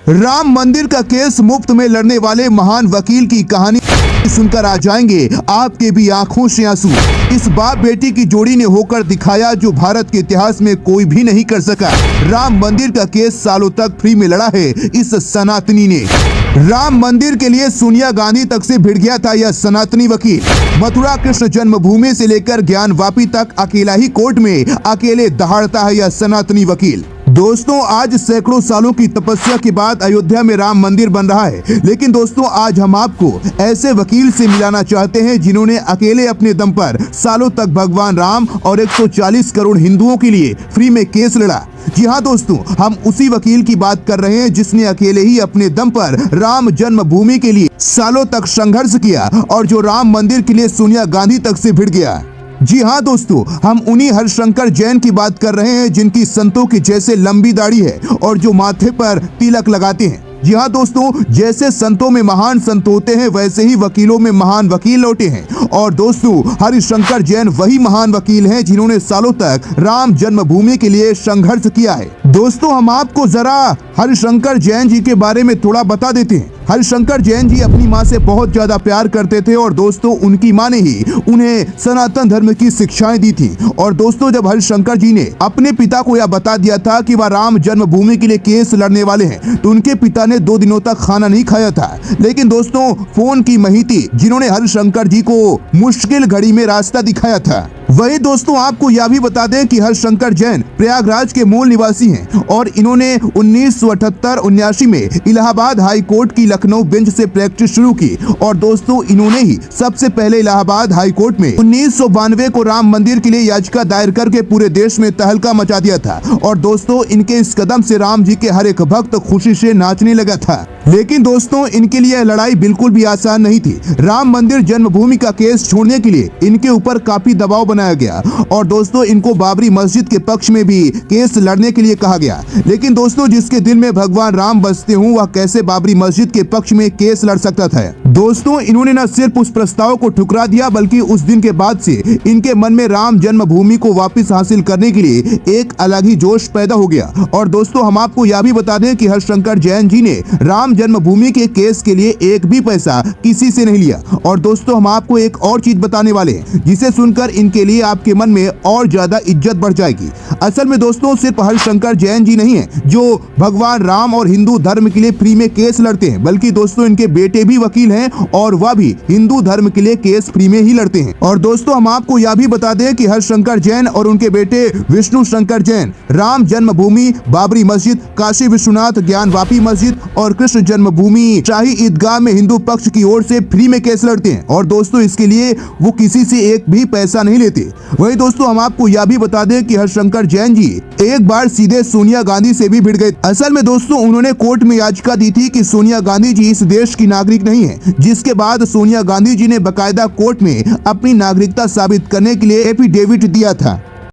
राम मंदिर का केस मुफ्त में लड़ने वाले महान वकील की कहानी सुनकर आ जाएंगे आपके भी आंखों से आंसू। इस बाप बेटी की जोड़ी ने होकर दिखाया जो भारत के इतिहास में कोई भी नहीं कर सका। राम मंदिर का केस सालों तक फ्री में लड़ा है इस सनातनी ने। राम मंदिर के लिए सोनिया गांधी तक से भिड़ गया था यह सनातनी वकील। मथुरा कृष्ण जन्मभूमि से लेकर ज्ञानवापी तक अकेला ही कोर्ट में अकेले दहाड़ता है यह सनातनी वकील। दोस्तों, आज सैकड़ों सालों की तपस्या के बाद अयोध्या में राम मंदिर बन रहा है, लेकिन दोस्तों आज हम आपको ऐसे वकील से मिलाना चाहते हैं जिन्होंने अकेले अपने दम पर सालों तक भगवान राम और 140 करोड़ हिंदुओं के लिए फ्री में केस लड़ा। जी हाँ दोस्तों, हम उसी वकील की बात कर रहे हैं जिसने अकेले ही अपने दम पर राम जन्मभूमि के लिए सालों तक संघर्ष किया और जो राम मंदिर के लिए सोनिया गांधी तक से भिड़ गया। जी हाँ दोस्तों, हम उन्हीं हरिशंकर जैन की बात कर रहे हैं जिनकी संतों की जैसे लंबी दाढ़ी है और जो माथे पर तिलक लगाते हैं। जी हाँ दोस्तों, जैसे संतों में महान संत होते हैं वैसे ही वकीलों में महान वकील लौटे हैं। और दोस्तों, हरिशंकर जैन वही महान वकील हैं जिन्होंने सालों तक राम जन्मभूमि के लिए संघर्ष किया है। दोस्तों, हम आपको जरा हरिशंकर जैन जी के बारे में थोड़ा बता देते हैं। हरिशंकर जैन जी अपनी माँ से बहुत ज्यादा प्यार करते थे और दोस्तों उनकी माँ ने ही उन्हें सनातन धर्म की शिक्षाएं दी थी। और दोस्तों, जब हरिशंकर जी ने अपने पिता को यह बता दिया था कि वह राम जन्मभूमि के लिए केस लड़ने वाले हैं तो उनके पिता ने 2 दिनों तक खाना नहीं खाया था। लेकिन दोस्तों, फोन की मही थी जिन्होंने हरिशंकर जी को मुश्किल घड़ी में रास्ता दिखाया था। वही दोस्तों, आपको यह भी बता दें कि हरिशंकर जैन प्रयागराज के मूल निवासी हैं और इन्होंने 1978-79 में इलाहाबाद हाई कोर्ट की लखनऊ बेंच से प्रैक्टिस शुरू की। और दोस्तों, इन्होंने ही सबसे पहले इलाहाबाद हाई कोर्ट में 1992 को राम मंदिर के लिए याचिका दायर करके पूरे देश में तहलका मचा दिया था। और दोस्तों, इनके इस कदम से राम जी के हर एक भक्त खुशी से नाचने लगा था। लेकिन दोस्तों, इनके लिए लड़ाई बिल्कुल भी आसान नहीं थी। राम मंदिर जन्मभूमि का केस छोड़ने के लिए इनके ऊपर काफी दबाव बनाया गया और दोस्तों इनको बाबरी मस्जिद के पक्ष में भी केस लड़ने के लिए कहा गया। लेकिन दोस्तों, जिसके दिल में भगवान राम बसते हों वह कैसे बाबरी मस्जिद के पक्ष में केस लड़ सकता था। दोस्तों, इन्होंने न सिर्फ उस प्रस्ताव को ठुकरा दिया बल्कि उस दिन के बाद से इनके मन में राम जन्मभूमि को वापस हासिल करने के लिए एक अलग ही जोश पैदा हो गया। और दोस्तों, हम आपको यह भी बता दें कि हरिशंकर जैन जी ने राम जन्मभूमि के केस के लिए एक भी पैसा किसी से नहीं लिया। और दोस्तों, हम आपको एक और चीज बताने वाले हैं जिसे सुनकर इनके लिए आपके मन में और ज्यादा इज्जत बढ़ जाएगी। असल में दोस्तों, सिर्फ हरिशंकर जैन जी नहीं है जो भगवान राम और हिंदू धर्म के लिए फ्री में केस लड़ते हैं, बल्कि दोस्तों इनके बेटे भी वकील हैं और वह भी हिंदू धर्म के लिए केस फ्री में ही लड़ते हैं। और दोस्तों, हम आपको यह भी बता दें कि हरिशंकर जैन और उनके बेटे विष्णु शंकर जैन राम जन्मभूमि, बाबरी मस्जिद, काशी विश्वनाथ ज्ञानवापी मस्जिद और कृष्ण जन्मभूमि शाही ईदगाह में हिंदू पक्ष की ओर से फ्री में केस लड़ते हैं। और दोस्तों, इसके लिए वो किसी से एक भी पैसा नहीं लेते। वही दोस्तों, हम आपको यह भी बता दें कि हरिशंकर जैन जी एक बार सीधे सोनिया गांधी से भी भिड़ गए। असल में दोस्तों, उन्होंने कोर्ट में याचिका दी थी कि सोनिया गांधी जी इस देश की नागरिक नहीं है, जिसके बाद सोनिया गांधी जी ने बकायदा कोर्ट में अपनी नागरिकता साबित करने के लिए एफिडेविट दिया था।